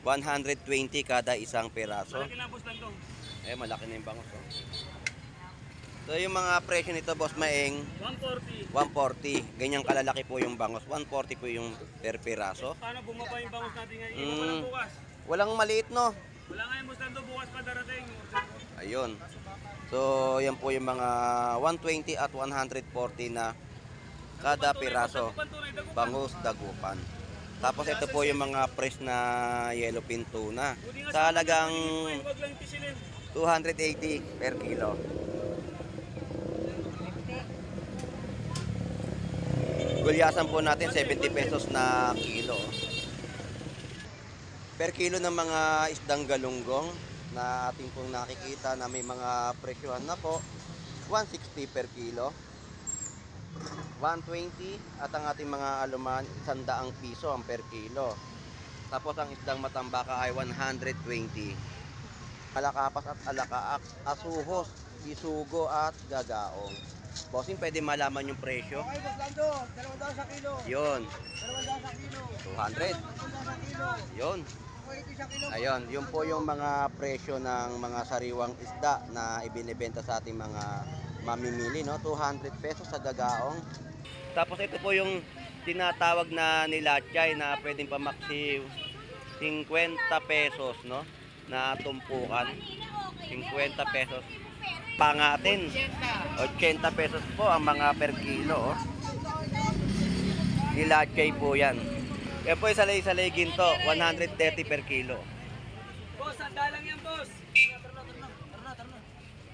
120 kada isang piraso. Malaki na boss lang to. Malaki na yung bangos. Oh. So yung mga presyo nito, Boss Maeng, 140. 140. Ganyang kalalaki po yung bangos. 140 po yung per piraso. Paano bumaba yung bangus natin ngayon? Walang bukas. Walang maliit, no? Wala nga yung boss lang to, bukas pa darating. Ayun. So yan po yung mga 120 at 140 na kada piraso. Bangus, dagupan. Tapos ito po yung mga fresh na yellowfin tuna. Sa halagang 280 per kilo. Gulyasan po natin 70 pesos na kilo. Per kilo ng mga isdang galunggong na ating pong nakikita na may mga presyohan na po, 160 per kilo. 120 at ang ating mga aluman 100 piso ang per kilo. Tapos ang isdang matambaka ay 120. Alakapas at alakaak, asuhos, isugo at gagaong. Bossing, pwede malaman yung presyo? Okay, Boss Lando, 200 sa kilo. Yun, 200 sa kilo. 200. 200 sa kilo. Yun. 280 sa kilo. Ayun, yun po yung mga presyo ng mga sariwang isda na ibinibenta sa ating mga mamimili, no? 200 pesos sa gagaong. Tapos ito po yung tinatawag na nilachay na pwedeng pamaksiw 50 pesos, no? Na tumpukan. 50 pesos. Pangatin, 80 pesos po ang mga per kilo, oh. Nilachay po yan. Yan po yung salay-salay ginto, 130 per kilo. Boss, handa lang yan boss.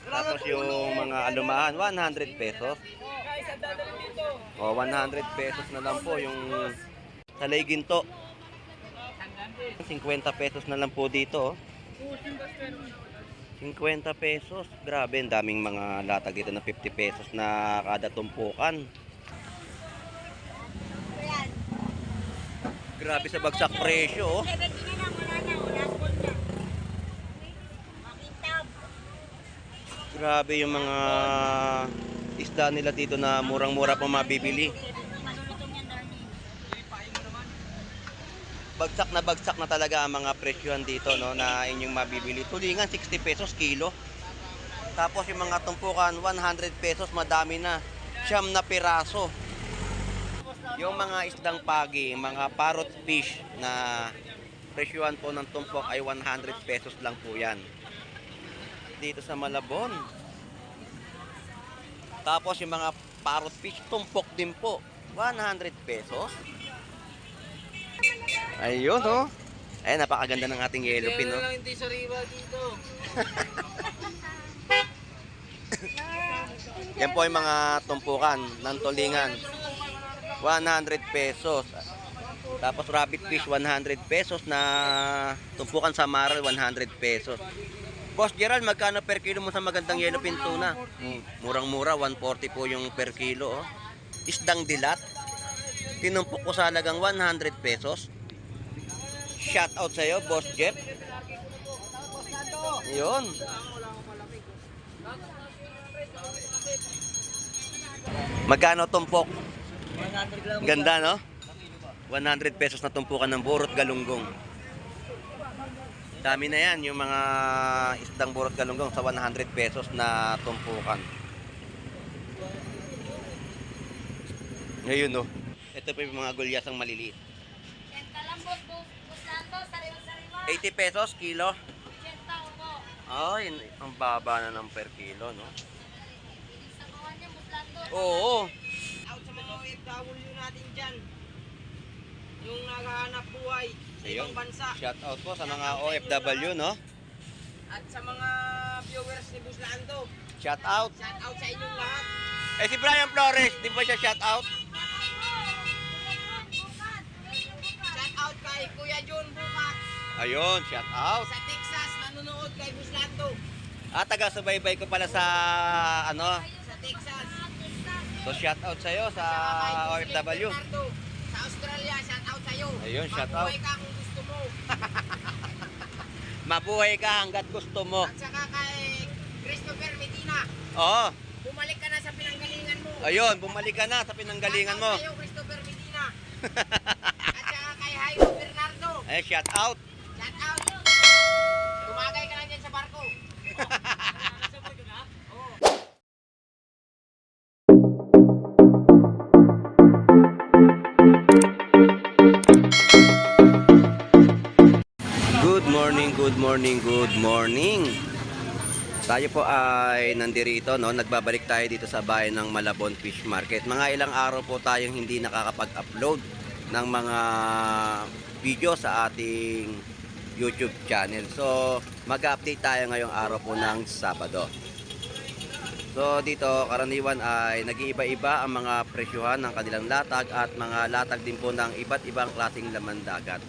Tapos yung mga alumahan, 100 pesos. Guys, handa lang dito. O, 100 pesos na lang po yung salay ginto. 50 pesos na lang po dito, oh. 50 pesos. Grabe, ang daming mga latag dito na 50 pesos na kada tumpukan. Grabe sa bagsak presyo, oh. Grabe yung mga isda nila dito na murang-mura pa mabibili. Bagsak na talaga ang mga presyohan dito, no, na inyong mabibili. Tulingan 60 pesos kilo. Tapos yung mga tumpukan 100 pesos, madami na. Siyam na piraso. Yung mga isdang pagi, mga parrot fish na presyohan po ng tumpok ay 100 pesos lang po yan. Dito sa Malabon. Tapos yung mga parrot fish, tumpok din po. 100 pesos. Ayun, oh. Ay, napakaganda ng ating yellowfin, no? Hindi sariwa dito. Yan po yung mga tumpukan ng tulingan. 100 pesos. Tapos rabbit fish, 100 pesos na tumpukan sa maral, 100 pesos. Boss Gerald, magkano per kilo mo sa magandang yellowfin tuna? Murang-mura, 140 po yung per kilo, oh. Isdang dilat. Tinumpok ko sa halagang 100 pesos. Shout out sa iyo, Boss Jeff. Yun. Magkano tumpok? 100 lang. Ganda, no? 100 pesos na tumpukan ng burot galunggong. Dami na yan, yung mga isdang burot galunggong sa 100 pesos na tumpukan. Ngayon, no? Ito pa yung mga gulyasang maliliit. 80 pesos kilo. Ay, ang baba na ng per kilo, no? Oo. Out sa mga OFW natin dyan. Yung naghahanap buhay sa Ayun. ibang bansa. Shout out po sa mga OFW, no? At sa mga viewers ni Boss Lando. Shout out. Shout out sa inyong lahat. Si Brian Flores, di ba siya shout out? Shout out kay Kuya John Bukat. Ayun, shout out. Sa Texas, nanonood kay Boss Lando. Taga-subaybay ko pala sa, ano, Sa Texas. so shout out sa'yo sa Kay Boss OFW. Leonardo. Sa Australia, shout out sa'yo. Ayun, shout out. Mabuhay ka kung gusto mo. Mabuhay ka hanggat gusto mo. At saka kay Christopher Medina. Oo. Bumalik ka na sa pinanggalingan mo. Ayun, bumalik ka na sa pinanggalingan mo. Shout out sa'yo, Christopher Medina. At saka kay Jairo Bernardo. Ay, shout out. Shout out. Tumagay ka lang dyan sa barko. Good morning, good morning, good morning. Tayo po ay nandirito, no? Nagbabalik tayo dito sa bayan ng Malabon Fish Market. Mga ilang araw po tayong hindi nakakapag-upload ng mga video sa ating YouTube channel. So, mag-update tayo ngayong araw po ng Sabado. So, dito karaniwan ay nag-iiba-iba ang mga presyuhan ng kanilang latag at mga latag din po ng iba't ibang klaseng laman dagat.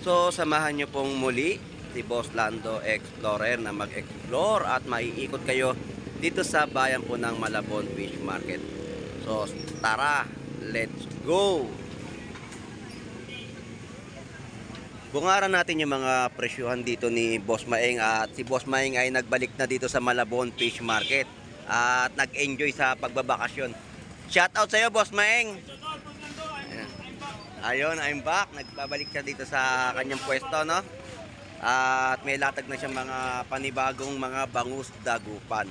So, samahan nyo pong muli si Boss Lando Explorer na mag-explore at maiikot kayo dito sa bayan po ng Malabon Fish Market. So, tara, let's go! Bungaran natin yung mga presyuhan dito ni Boss Maeng at si Boss Maeng ay nagbalik na dito sa Malabon Fish Market at nag-enjoy sa pagbabakasyon. Shout out sa iyo, Boss Maeng! Ayun, I'm back. Nagbabalik siya dito sa kanyang pwesto, no? At may latag na siyang mga panibagong mga bangus dagupan.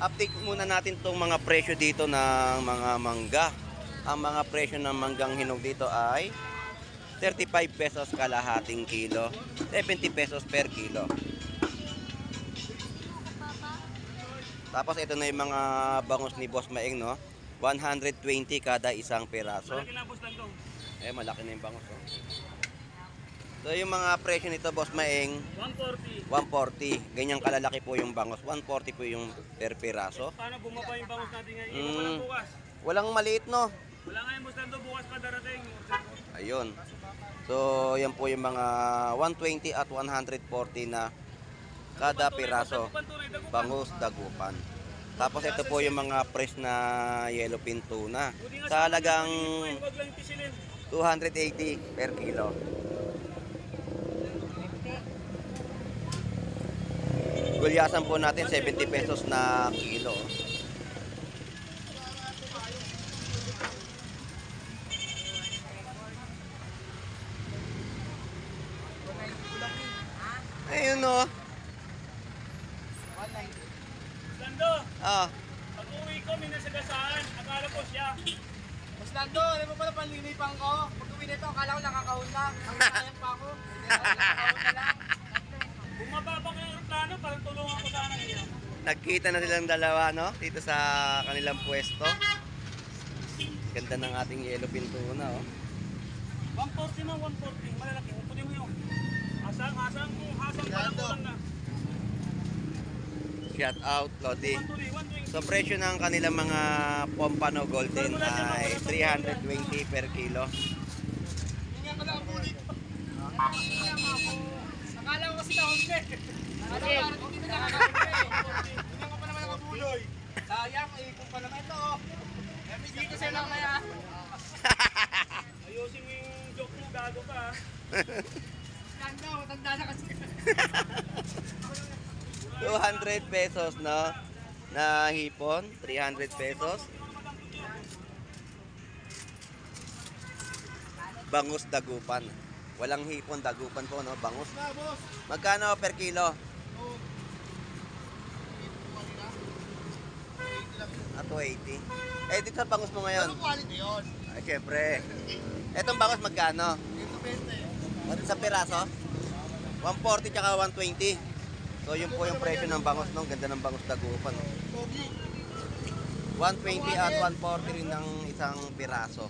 Update muna natin tong mga presyo dito ng mga mangga. Ang mga presyo ng manggang hinog dito ay 35 pesos kalahating kilo, 70 pesos per kilo. Tapos ito na yung mga bangus ni Boss Maeng, no? 120 kada isang peraso. Malaki na, Boss Lando. Malaki na yung bangus, oh. So yung mga presyo nito, Boss Maeng, 140. 140. Ganyang kalalaki po yung bangus. 140 po yung per peraso. Paano bumaba yung bangus natin ngayon? Iwan pa lang bukas. Walang maliit, no? Wala nga yung Boss Lando, bukas pa darating. Ayun. So yan po yung mga 120 at 140 na kada peraso. Bangus dagupan. Tapos ito po yung mga fresh na yellowfin tuna. Sa halagang 280 per kilo. Gulyasan po natin 70 pesos na kilo. Ayun, no. Lando, Ah, pag uwi ko, may nasagasaan. Akala ko siya. Mas Lando, alam mo pala panlilipang ko. Pag uwi nito, akala ko nakakahon na. Nakakayang pa ako. Hindi ako nakakahon na lang. Bumaba pa kayo ng plano, parang tulungan ko sana niya. nagkita na silang dalawa, no? Dito sa kanilang pwesto. Ganda ng ating yellowfin tuna, oh. 140 na, 140. Malalaki. Kunin mo yung hasang pa lang kulang na. Shout out, Lodi. 120. So presyo ng kanilang mga Pompano Golden ay 320 per kilo. Hindi ka lang ang bulit. Akala ko kasi kahon na. Akala ko hindi na nakakahon. Hindi ka pa naman nakabuloy. Sayang, ikot pa naman ito. Hindi ko sa'yo lang na yan. Ayusin mo yung joke mo, gago ka. Tanda, matanda na kasi. 200 pesos, no? Na hipon, 300 pesos. Bangus dagupan. Walang hipon, dagupan po, no? Bangus. Magkano per kilo? Ah, 280. Dito sa bangus mo ngayon? Anong quality yun? Ay, syempre. Etong bangus magkano? 120. Sa piraso? 140 tsaka 120. So yun po yung presyo ng bangus, no? Ganda ng bangus dagupan, no? Pogi. 120 at 140 rin ng isang piraso.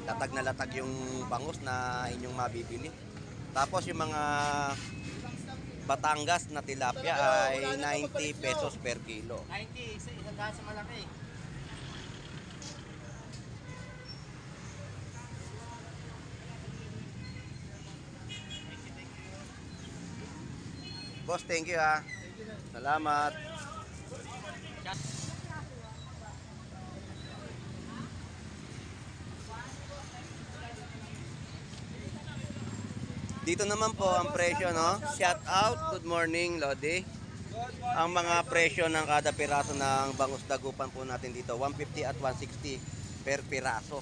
Latag na latag yung bangus na inyong mabibili. Tapos yung mga Batangas na tilapia ay 90 pesos per kilo. 90, isang daan sa malaki. Boss, thank you, ha. Salamat. Dito naman po ang presyo, no? Shout out. Good morning, Lodi. ang mga presyo ng kada piraso ng bangus dagupan po natin dito. 150 at 160 per piraso.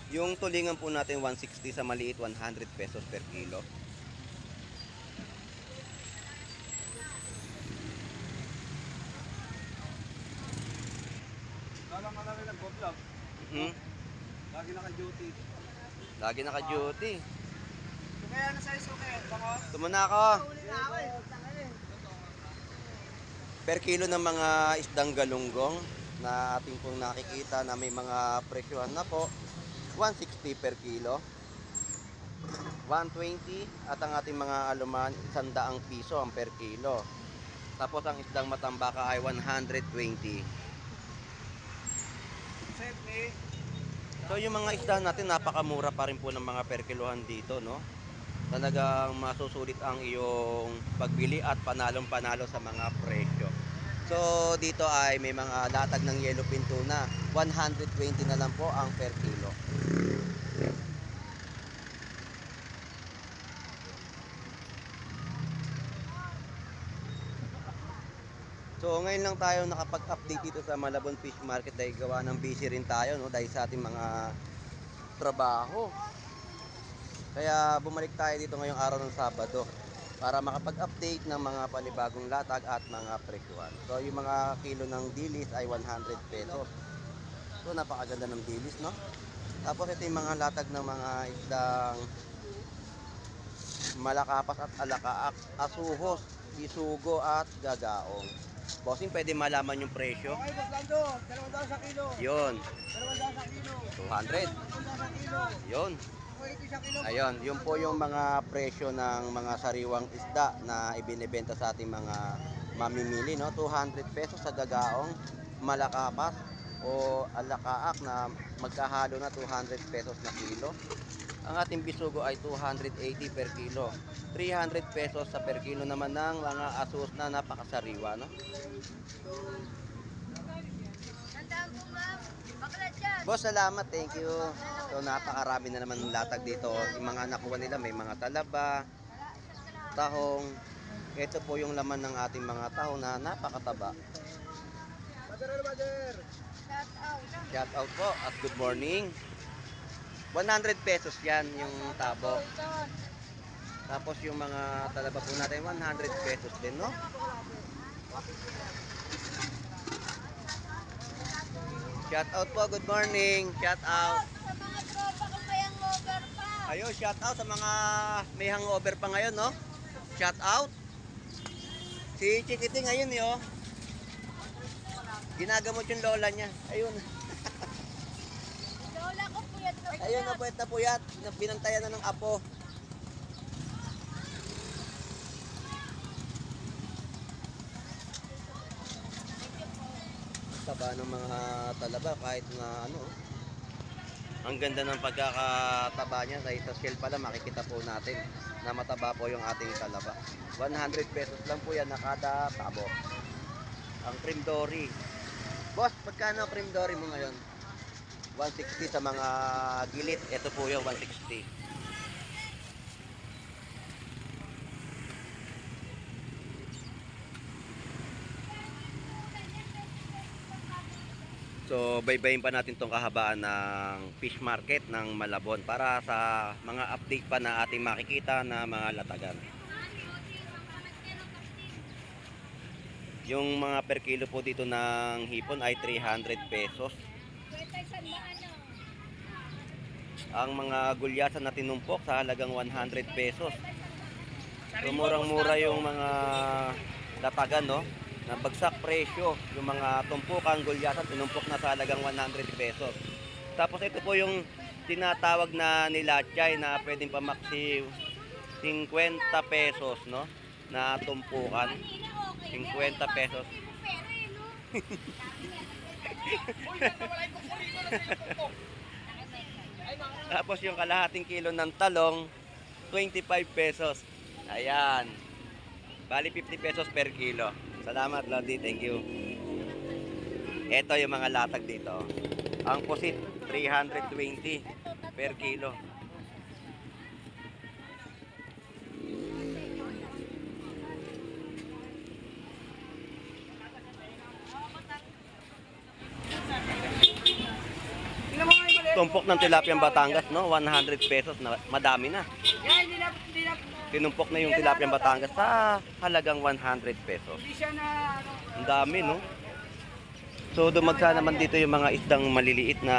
Yung tulingan po natin 160 sa maliit, 100 pesos per kilo. Kala ka namin nag-vlog. Hmm? Lagi naka-duty. Lagi naka-duty. Kaya na sa isuke, bangos. Tumuna ako. Huli na ako eh. Per kilo ng mga isdang galunggong na ating pong nakikita na may mga presyohan na po. 160 per kilo. 120 at ang ating mga aluman 100 piso ang per kilo. Tapos ang isdang matambaka ay 120. Save me. So yung mga isda natin napakamura pa rin po ng mga per kilohan dito, no? Talagang masusulit ang iyong pagbili at panalong-panalo sa mga presyo. So dito ay may mga latag ng yellowfin tuna, 120 na lang po ang per kilo. So ngayon lang tayo nakapag-update dito sa Malabon Fish Market dahil gawa ng busy rin tayo, no, dahil sa ating mga trabaho. Kaya bumalik tayo dito ngayong araw ng Sabado para makapag-update ng mga panibagong latag at mga presyuhan. So yung mga kilo ng dilis ay 100 pesos. So napakaganda ng dilis, no? Tapos ito yung mga latag ng mga isdang malakapas at alakaak, asuhos, isugo at gagaong. Bossing, pwede malaman yung presyo? Okay, Boss Lando. 200 sa kilo. Yun, 200 sa kilo. 200. 200 sa kilo. Yun. 280 sa kilo. Ayun, yun po yung mga presyo ng mga sariwang isda na ibinebenta sa ating mga mamimili, no? 200 pesos sa gagaong, malakapas o alakaak na magkahalo na 200 pesos na kilo. Ang ating bisugo ay 280 per kilo. 300 pesos sa per kilo naman ng mga asus na napakasariwa, no? Tandaan po ma'am, baklat yan. Boss, salamat. Thank you. So, napakarami na naman ng latag dito. Yung mga nakuha nila, may mga talaba, tahong. Ito po yung laman ng ating mga tahong na napakataba. Mother. Shout out. Shout out po at good morning. 100 pesos yan yung tabo. Tapos yung mga talaba po natin, 100 pesos din, no? Shout out po, good morning. Shout out. Sa mga tropa kung may hangover pa. Ayun, shout out sa mga may hangover pa ngayon, no? Shout out. Si Chikiting ngayon, yo. Ginagamot yung lola niya. Ayun. Lola ko puyat na puyat. Ayun, napuwet na puyat. Binantayan na ng apo. Taba ng mga talaba kahit na ano. Ang ganda ng pagkakataba niya. Sa shell pala makikita po natin na mataba po yung ating talaba. 100 pesos lang po yan na kada tabo. Ang cream dory. Boss, pagkano cream dory mo ngayon? 160 sa mga gilid. Ito po yung 160. So, baybayin pa natin tong kahabaan ng fish market ng Malabon para sa mga update pa na ating makikita na mga latagan. Yung mga per kilo po dito ng hipon ay 300 pesos. Ang mga gulyasan na tinumpok sa halagang 100 pesos. So, murang-mura yung mga latagan, no? Na bagsak presyo, yung mga tumpukan, gulyasan, tinumpok na sa halagang 100 pesos. Tapos ito po yung tinatawag na nilachay na pwedeng pamaksi 50 pesos, no? Na tumpukan. 50 pesos. Tapos yung kalahating kilo ng talong, 25 pesos. Ayan. Bali 50 pesos per kilo. Salamat, Lodi. Thank you. Ito yung mga latag dito. Ang pusit, 320 per kilo. tumpok ng tilapia Batangas, no? 100 pesos na madami na. Yan, hindi na, Tinumpok na yung tilapia Batangas sa halagang 100 pesos. hindi siya na, ano, Ang dami, no? So dumagsa naman dito yung mga isdang maliliit na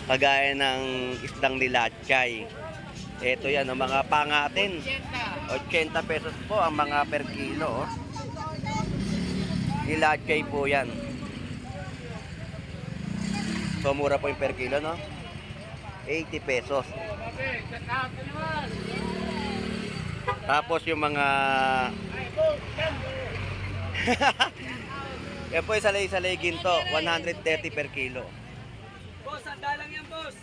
kagaya ng isdang nilachay. Ito yan, ang mga pangatin. 80 pesos po ang mga per kilo. Oh. Nilachay po yan. So mura po yung per kilo, no? 80 pesos. Tapos yung mga yan po yung salay-salay ginto, 130 per kilo. Boss, sanda lang yan, boss.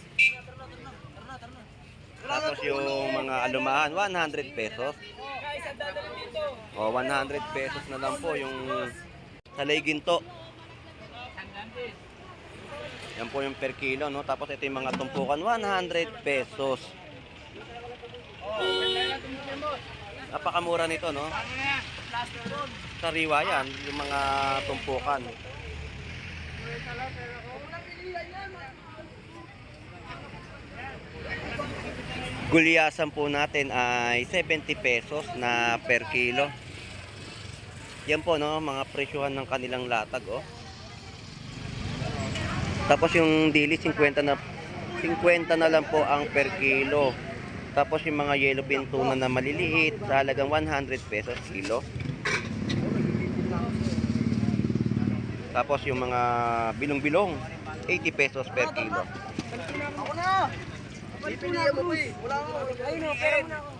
Tapos yung mga alumahan, 100 pesos. Guys, sanda lang dito. O, 100 pesos na lang po yung salay ginto. Yan po yung per kilo, no? Tapos ito yung mga tumpukan, 100 pesos. Napakamura nito, no? Sariwa yan, yung mga tumpukan. Gulyasan po natin ay 70 pesos na per kilo. Yan po, no? Mga presyuhan ng kanilang latag, oh. Tapos yung dili 50 na lang po ang per kilo. Tapos yung mga yellow bean tuna na maliliit sa halagang 100 pesos kilo. Tapos yung mga bilong-bilong 80 pesos per kilo. Ako na! Pipilihan mo eh. Wala ko. Ayun o, pera mo na ako.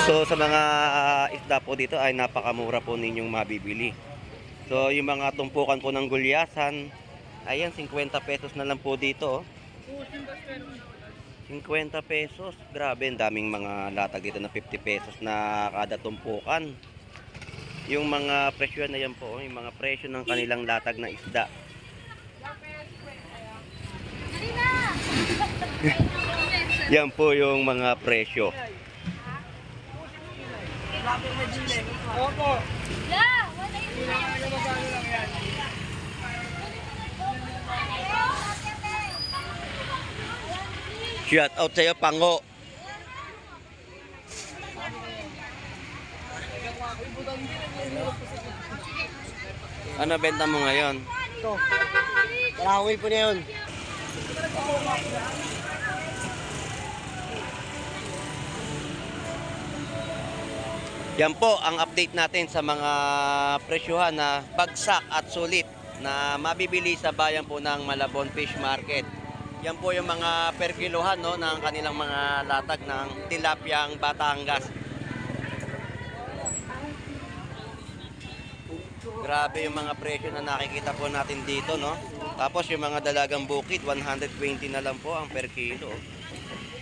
So sa mga isda po dito ay napakamura po ninyong mabibili. So yung mga tumpukan po ng gulyasan, ayan 50 pesos na lang po dito. Oh. 50 pesos. Grabe, ang daming mga latag dito na 50 pesos na kada tumpukan. Yung mga presyo na yan po, yung mga presyo ng kanilang latag na isda. Yan po yung mga presyo. Opo. Yeah, wala yun. Shout out sa'yo, Pango. Ano benta mo ngayon? Ito. Karahoy po na yun. Yan po ang update natin sa mga presyuhan na bagsak at sulit na mabibili sa bayan po ng Malabon Fish Market. Yan po yung mga per kilohan, no, ng kanilang mga latag ng tilapyang Batangas. Grabe yung mga presyo na nakikita po natin dito, no. Tapos yung mga dalagang bukid, 120 na lang po ang per kilo.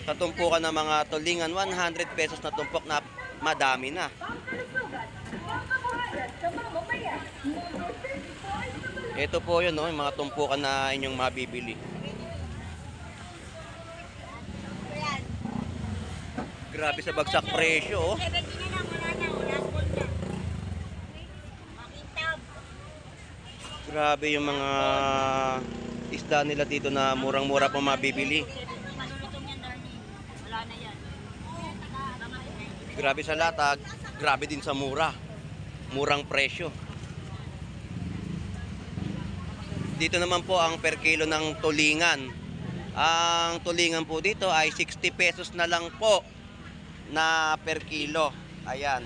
Sa tumpukan ng mga tulingan, 100 pesos na tumpok na madami na. Ito po yun, no, yung mga tumpukan na inyong mabibili. Grabe sa bagsak presyo, oh. Grabe yung mga isda nila dito na murang-mura pa mabibili. Grabe sa latag, grabe din sa mura. Murang presyo. Dito naman po ang per kilo ng tulingan. Ang tulingan po dito ay 60 pesos na lang po na per kilo. Ayan.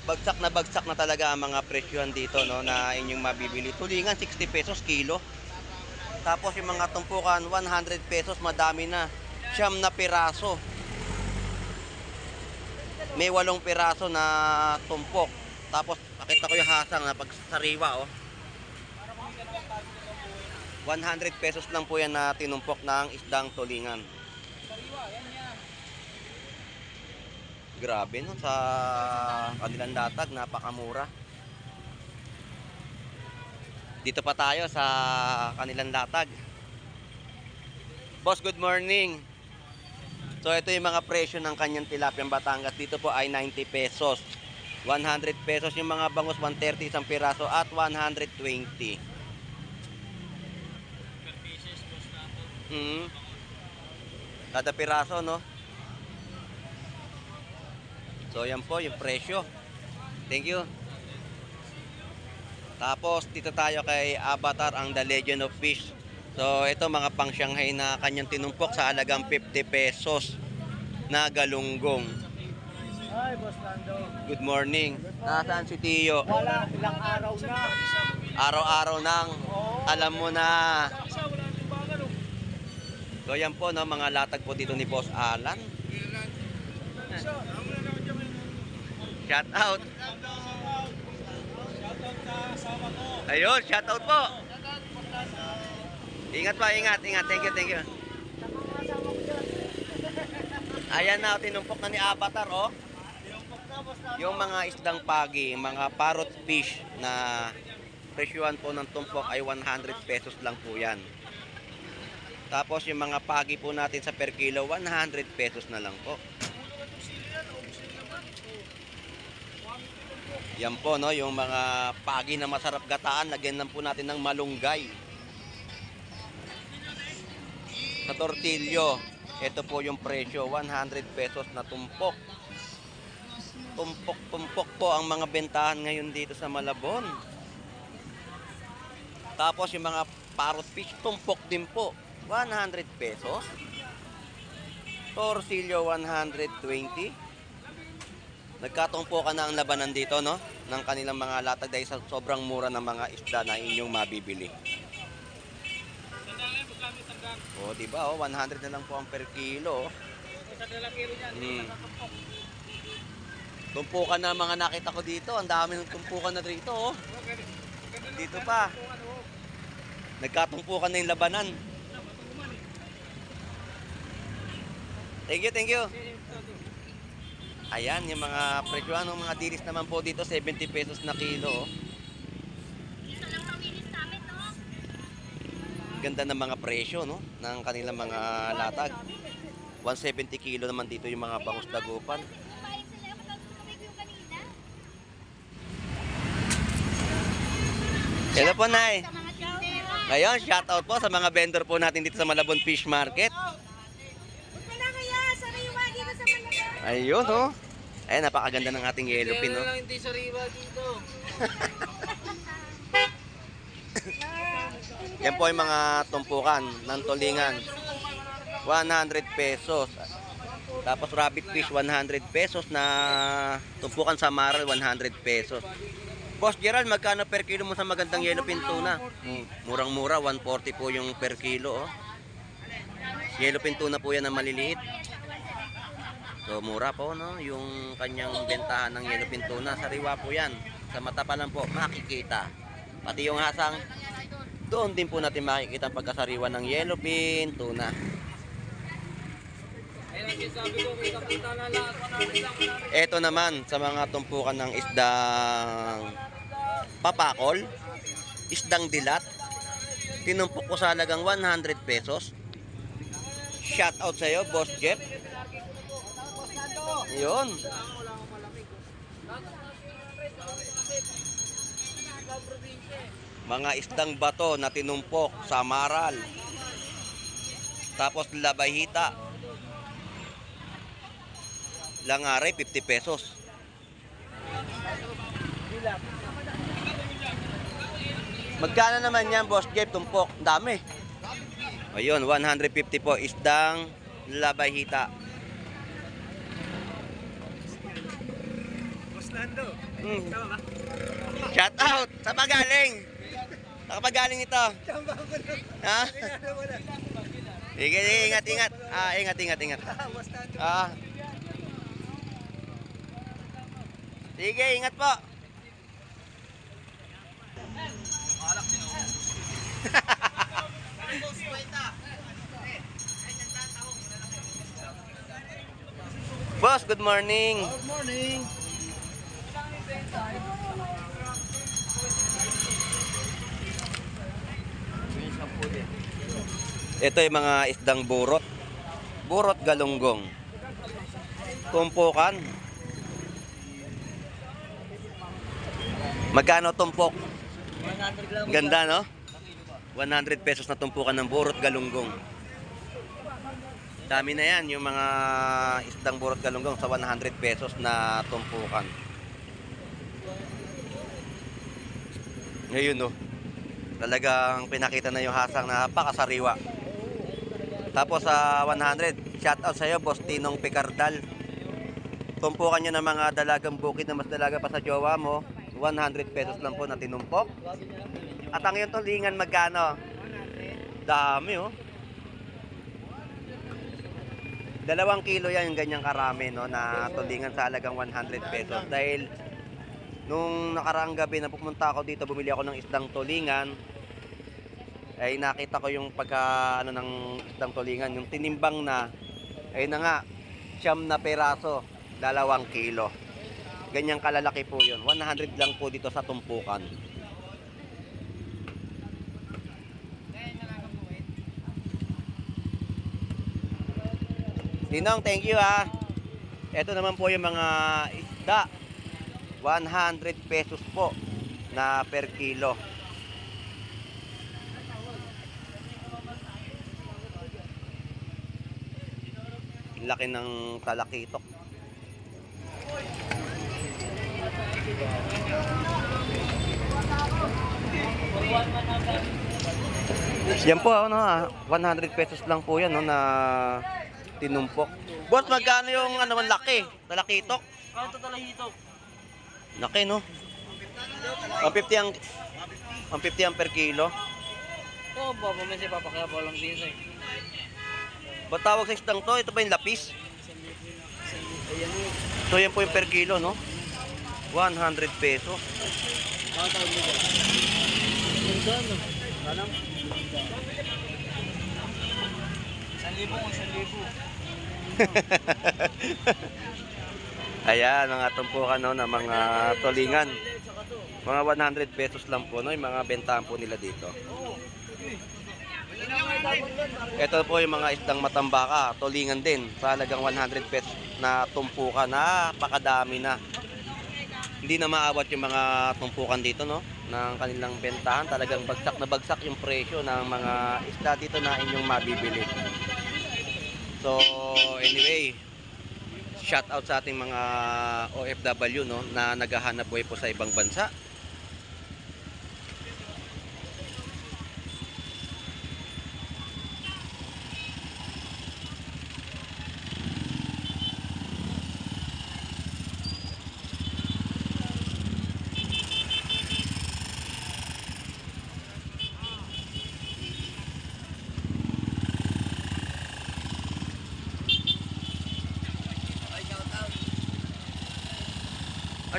Bagsak na talaga ang mga presyohan dito, no, na inyong mabibili. Tulingan 60 pesos kilo. Tapos yung mga tumpukan 100 pesos, madami na. 9 na piraso. May 8 piraso na tumpok. Tapos pakita ko yung hasang na pagsariwa, oh. 100 pesos lang po yan na tinumpok ng isdang tulingan. Grabe, no, sa kanilang latag, napakamura. Dito pa tayo sa kanilang latag. Boss, good morning. So ito yung mga presyo ng kanyang tilapyang Batangas. Dito po ay 90 pesos. 100 pesos yung mga bangus, 130 isang piraso at 120. Kada piraso, no? So yan po yung presyo. Thank you. Tapos dito tayo kay Avatar, ang The Legend of Fish. So ito mga pang Shanghai na kanyang tinumpok sa halagang 50 pesos na galunggong. Ay, Boss Lando. Good morning. Nasaan si Tiyo? Wala, ilang araw na. Araw-araw nang alam mo na. Isa, wala nang bagal, oh. So yan po, no, mga latag po dito ni Boss Alan. Isa, ang wala naman dyan, Shout out. shoutout sa asawa ko. Ayun, shout out po. Ingat pa, ingat. Thank you. Ayan na, tinumpok na ni Avatar, oh. Yung mga isdang pagi, mga parrot fish na presyuhan po ng tumpok ay 100 pesos lang po yan. Tapos yung mga pagi po natin sa per kilo, 100 pesos na lang po. Yan po, no, yung mga pagi na masarap gataan, lagyan lang po natin ng malunggay. Sa tortilyo, ito po yung presyo, 100 pesos na tumpok. Tumpok po ang mga bentahan ngayon dito sa Malabon. Tapos yung mga parrot fish, tumpok din po, 100 pesos. Torsilyo, 120. Nagkatumpukan na ang labanan dito, no, ng kanilang mga latag dahil sa sobrang mura ng mga isda na inyong mabibili. Sandangin, magkano sandang? O, diba, 100 na lang po ang per kilo. Isa na lang kilo niyan. Tumpukan na mga nakita ko dito. Ang dami ng tumpukan na dito, oh. Dito pa. Nagkatumpukan na yung labanan. Thank you. Ayan, yung mga presyo, ng mga dilis naman po dito, 70 pesos na kilo, oh. Isa lang pamilis namin, no? Ganda ng mga presyo, no, ng kanilang mga latag. 170 kilo naman dito yung mga bangus dagupan. Kumain sila yung katulog ko yung kanina. Hello po, Nay. Sa mga tindera. Ngayon, shoutout po sa mga vendor po natin dito sa Malabon Fish Market. Punta na kaya, sariwa dito sa Malabon. Ayun, oh. Ayun, napakaganda ng ating yellow pin, no. Hindi sariwa dito. Yan po yung mga tumpukan ng tulingan. 100 pesos. Tapos rabbit fish, 100 pesos na tumpukan sa maral, 100 pesos. Boss Gerald, magkano per kilo mo sa magandang yellow pin tuna? Murang-mura, 140 po yung per kilo, oh. Yellow pin tuna po yan na maliliit. So mura po, no, yung kanyang bentahan ng yellow pin tuna. Sariwa po yan. Sa mata pa lang po makikita. Pati yung hasang, doon din po natin makikita ang pagkasariwa ng yellow pin tuna. Ito naman sa mga tumpukan ng isdang papakol, isdang dilat, tinumpok ko sa halagang 100 pesos. Shout out sa iyo, Boss Jeff. Yun. Mga isdang bato na tinumpok sa maral. Tapos labayhita. Langaray, 50 pesos. Magkano naman yan, Boss Jeff, tumpok? Dami. Ayun, 150 po, isdang labayhita. Boss Lando. Tama ba? Shout out! Sa pagaling! Sa pagaling ito. Ha? Sige, ingat. Ingat. Sige, ingat po. Boss, good morning. Good morning. Ito yung mga isdang burot. Burot galunggong. Tumpukan. Magkano tumpok? 100 lang. Ganda, no? 100 pesos na tumpukan ng burot galunggong. Dami na yan, yung mga isdang burot galunggong sa 100 pesos na tumpukan. Ngayon, no? Talagang pinakita na yung hasang na napakasariwa. Tapos sa 100, shoutout sa'yo, Boss Tinong Picardal. Tumpukan nyo ng mga dalagang bukid na mas dalaga pa sa jowa mo. 100 pesos lang po na tinumpok. At ang iyong tulingan magkano? Dami, oh. 2 kilo yan yung ganyang karami, no, na tulingan sa halagang 100 pesos. Dahil nung nakaraang gabi na pumunta ako dito, bumili ako ng isdang tulingan. Ay nakita ko yung pagka ng isdang tulingan, yung tinimbang na, ay na nga, 9 na peraso, 2 kilo. Ganyang kalalaki po yun. 100 lang po dito sa tumpukan. Tinong, thank you ha. Ito naman po yung mga isda. 100 pesos po na per kilo. Laki ng talakitok. Yan po, ano, 100 pesos lang po yan, no, na tinumpok. Boss, magkano yung ano man laki? Talakitok? Kano ito talahito? Laki, no? 150 ang 150 ang per kilo. Oo, baba may siya papakaya pa lang dito eh. Ba't tawag sa isdang to? Ito ba yung lapis? So yan po yung per kilo, no? 100 pesos. Ano tawag mo dyan? Ano? Ano? 1,000 o 1,000. Ayan, mga tumpukan, no, na mga tulingan. Mga 100 pesos lang po, no, yung mga bentahan po nila dito. Ito po yung mga isdang matambaka, tulingan din, sa halagang 100 pesos na tumpukan. Napakadami na. Hindi na maabot yung mga tumpukan dito, no, ng kanilang bentahan. Talagang bagsak na bagsak yung presyo ng mga isda dito na inyong mabibili. So, anyway, shout out sa ating mga OFW, no, na naghahanap buhay po sa ibang bansa.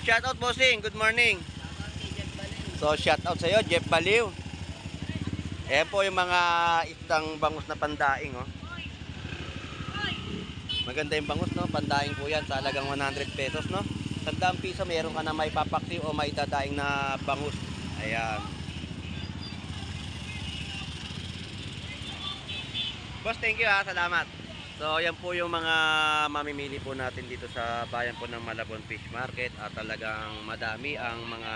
Shout out, bossing. Good morning. So, shout out sa iyo, Jeff Baliw. Ayan po yung mga isdang bangus na pandaing, oh. Maganda yung bangus, no? Pandaing po yan sa halagang 100 pesos, no? 100 piso, meron ka na may papaksi o may dadaing na bangus. Ayan. Boss, thank you ha. Salamat. So, yan po yung mga mamimili po natin dito sa bayan po ng Malabon Fish Market. At talagang madami ang mga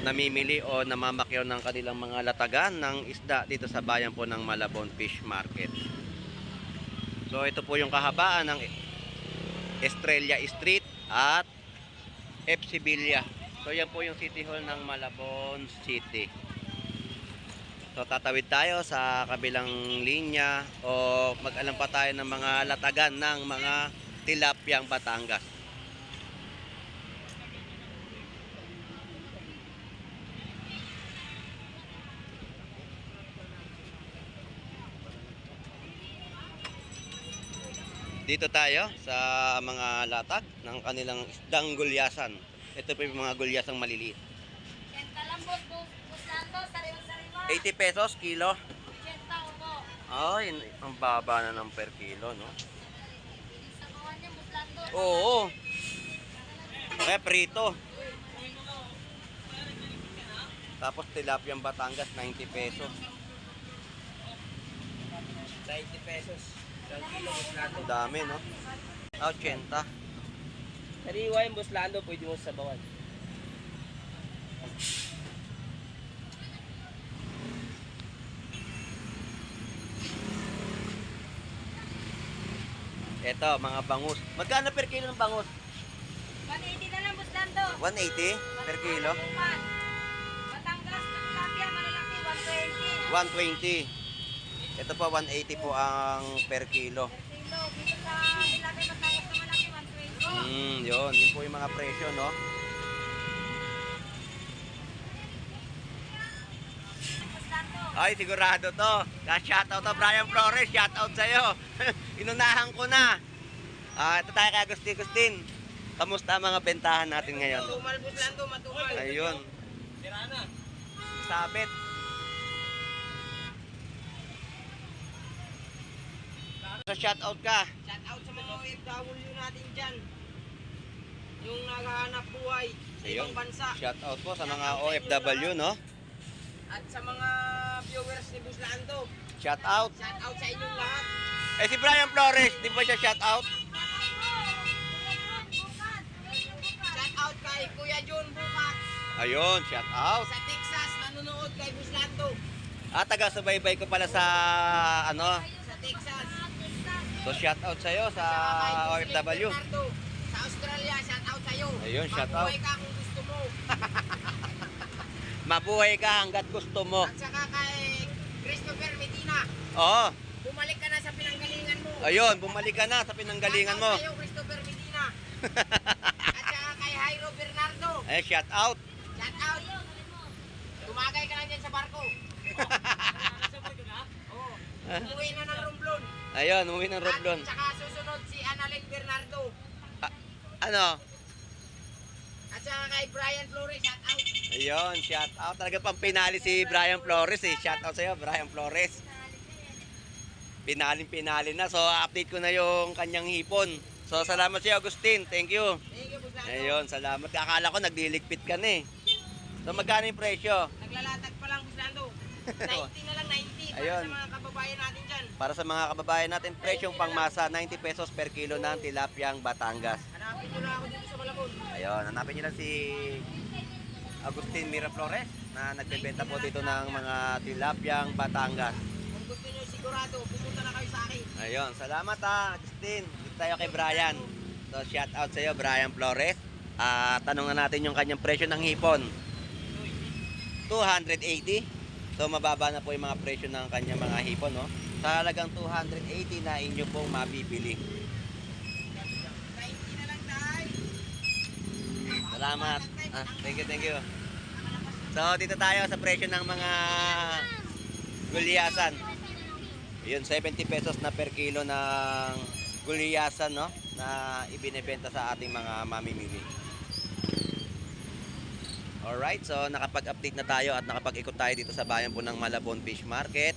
namimili o namamakyaw ng kanilang mga latagan ng isda dito sa bayan po ng Malabon Fish Market. So, ito po yung kahabaan ng Estrella Street at FC Villa. So, yan po yung City Hall ng Malabon City. So tatawid tayo sa kabilang linya o mag-alam pa tayo ng mga latagan ng mga tilapyang Batangas. Dito tayo sa mga latag ng kanilang isdang gulyasan. Ito po yung mga gulyasang maliliit. 80 pesos kilo. Ay, ang baba na ng per kilo, no? Oo. Kaya prito. Tapos tilapyang Batangas, 90 pesos. 90 pesos. 1 kilo buslando. Ang dami, no? 80. Sariwa yung buslando, pwede mo sa bawan. Ito, mga bangus. Magkano per kilo ng bangus? 180 na lang, Boss Lando. 180 per kilo? Batangas, tilapia, malalaki, 120. Ito po, 180 po ang per kilo. 120. Per kilo. Dito sa tilapia, Batangas na malaki, 120. Yun po yung mga presyo, no? Boss Lando. Ay, sigurado to. Shoutout to, Brian Flores. Shoutout sa'yo. Inunahan ko na. Ito tayo kay Agustin. Kamusta ang mga bentahan natin ngayon? Matumal, Boss Lando, matumal. Ayun. Sira na. Sabit. So, shoutout ka. Shout out sa mga OFW natin dyan. Yung naghahanap buhay sa Ayun. ibang bansa. Shoutout po sa mga OFW, no? At sa mga viewers ni Boss Lando. Shoutout. Shout out sa inyong lahat. Eh, si Brian Flores, di ba siya shoutout? Shout out kay Kuya John Bukat. Ayun, shoutout. Sa Texas, nanonood kay Boss Lando. Taga-subaybay ko pala sa, ano, Sa Texas. so shoutout sa'yo sa Saka kay Boss OFW. Bernardo. Sa Australia, shout out sa'yo. Ayun, shout out. Mabuhay ka kung gusto mo. Mabuhay ka hanggat gusto mo. At saka kay Christopher Medina. Oo. Bumalik ka na sa pinanggalingan mo. Ayun, bumalik ka na sa pinanggalingan mo. Shout out sa'yo, Christopher Medina. At saka kay Jairo Bernardo. Ay, shoutout. Shout out. Tumagay ka lang dyan sa barko. Oo. Umuwi na ng Romblon. Ayun, umuwi ng Roblon. At saka susunod si Annalyn Bernardo. Ano? At saka kay Brian Flores, shout out. Ayun, shoutout. Talaga pang pinali si Brian Flores eh. Shoutout sa'yo, Brian Flores. Pinali na. So, update ko na yung kanyang hipon. So, salamat sa'yo, Agustin. Thank you. Thank you, Boss Lando. Ayun, salamat. Akala ko nagliligpit ka na eh. So, magkano yung presyo? Naglalatag pa lang, Boss Lando. 90 na lang, 90. Para Ayun. sa mga kababayan natin dyan. Para sa mga kababayan natin, presyong pangmasa, 90 pesos per kilo ng tilapiyang Batangas. Hanapin nyo lang ako dito sa Malabon. Ayun, hanapin nyo lang si Agustin Miraflores na nagbebenta po dito ng mga tilapiyang Batangas. Kung gusto nyo sigurado, pupunta na kayo sa akin. Ayun, salamat Agustin. Dito tayo kay Brian. So, shout out sa iyo, Brian Flores. Tanong na natin yung kanyang presyo ng hipon. 280. So, mababa na po yung mga presyo ng kanyang mga hipon, no? Sa halagang 280 na inyo pong mabibili. 90 na lang, Tay. Salamat. Thank you. So, dito tayo sa presyo ng mga gulyasan. Yun, 70 pesos na per kilo ng gulyasan, no? Na ibinebenta sa ating mga mamimili. Alright, so nakapag-update na tayo at nakapag-ikot tayo dito sa bayan po ng Malabon Fish Market.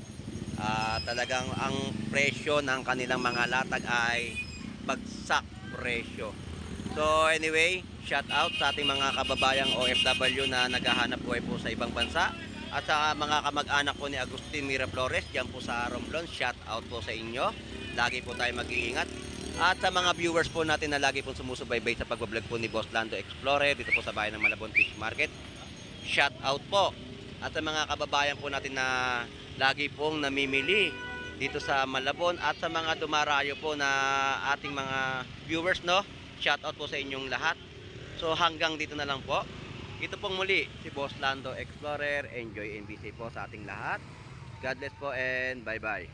Talagang ang presyo ng kanilang mga latag ay bagsak presyo. So anyway, shout out sa ating mga kababayang OFW na naghahanap buhay po sa ibang bansa. At sa mga kamag-anak po ni Agustin Miraflores, dyan po sa Romblon, shout out po sa inyo. Lagi po tayo mag-iingat. At sa mga viewers po natin na lagi po sumusubaybay sa pagbablog po ni Boss Lando Explorer dito po sa bayan ng Malabon Fish Market, shout out po. At sa mga kababayan po natin na lagi pong namimili dito sa Malabon at sa mga dumarayo po na ating mga viewers, no? Shout out po sa inyong lahat. So hanggang dito na lang po. Ito pong muli si Boss Lando Explorer. Enjoy and be safe po sa ating lahat. God bless po and bye bye.